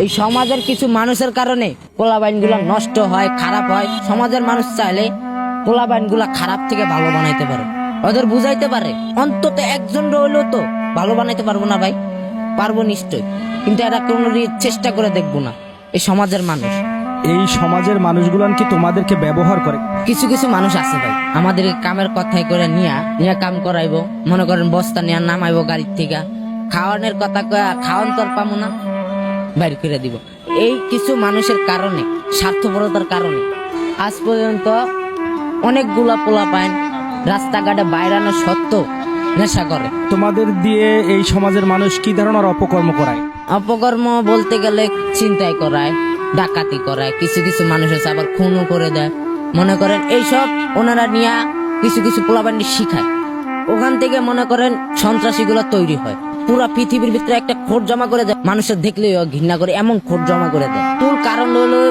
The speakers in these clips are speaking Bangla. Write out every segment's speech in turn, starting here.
এই সমাজের কিছু মানুষের কারণে পোলাবাইনগুলো নষ্ট হয়, খারাপ হয়। সমাজের মানুষ চাইলে পোলাবাইনগুলা খারাপ থেকে ভালো বানাইতে পারে, ওদের বুঝাইতে পারে। অন্তত একজন রইলেও তো ভালো বানাইতে পারবো না ভাই? পারবো নিশ্চয়, কিন্তু এরা কোনো চেষ্টা করে দেখবো না। এই সমাজের মানুষ, এই সমাজের মানুষগুলান কি তোমাদেরকে ব্যবহার করে? কিছু কিছু মানুষ আছে ভাই, আমাদের কামের কথাই করে নিয়া কাম করাইবো। মনে করেন বস্তা নিয়ে নামাইবো গাড়ির থেকে, খাওয়ানোর কথা কয়া খাওয়ান তো আর পাবো না, বাইর করে দিব। এই কিছু মানুষের কারণে, স্বার্থপরতার কারণে আজ পর্যন্ত অনেকগুলা পোলাপাইন রাস্তাঘাটে বাইরানো সত্ত্বেও নেশা করে। তোমাদের দিয়ে এই সমাজের মানুষ কি ধরনের অপকর্ম করায়? অপকর্ম বলতে গেলে ছিনতাই করায়, ডাকাতি করায়, কিছু কিছু মানুষ আছে আবার খুনও করে দেয়। মনে করেন এইসব ওনারা নিয়ে কিছু কিছু পোলাপাইন শিখায়। ওখান থেকে মনে করেন সন্ত্রাসীগুলো তৈরি হয়। পুরা পৃথিবীর ভিতরে একটা খোঁজ জমা করে দেয়, মানুষের দেখলেই ঘৃণা করে, এমন খোঁজ জমা করে দেয়। মূল কারণ হলো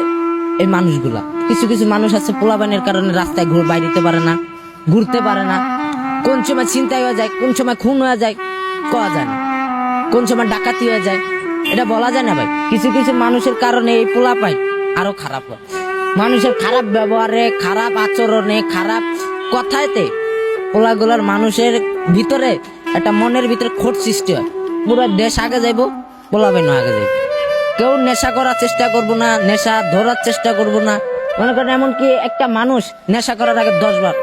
এই মানুষগুলা। কিছু কিছু মানুষ আছে পোলাপাইনের কারণে রাস্তায় বাইরে পারে না, ঘুরতে পারে না। কোন সময় ছিনতাই হয়ে যায়, কোন সময় খুন হয়ে যায়, কওয়া যায় না। কোন সময় ডাকাতি হয়ে যায়, এটা বলা যায় না ভাই। কিছু কিছু মানুষের কারণে এই পোলাপাইন আরো খারাপ হয়। মানুষের খারাপ ব্যবহারে, খারাপ আচরণে, খারাপ কথাতে পোলাগুলার মানুষের ভিতরে একটা মনের ভিতরে খোঁজ সৃষ্টি হয়। পুরো দেশ আগে যাইবো, পোলাপাইনও আগে যাইব। কেউ নেশা করার চেষ্টা করবো না, নেশা ধরার চেষ্টা করবো না। মনে করেন এমনকি একটা মানুষ নেশা করার আগে 10 বার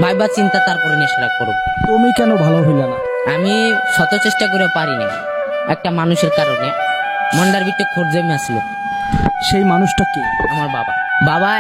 ভাইবা চিন্তা তারপরে নেশাটা করবো। তুমি কেন ভালো হইলে না? আমি শত চেষ্টা করে পারিনি। একটা মানুষের কারণে মন্ডার ভিতরে খোঁজ জমে আসলো। সেই মানুষটা কি? আমার বাবা। বাবা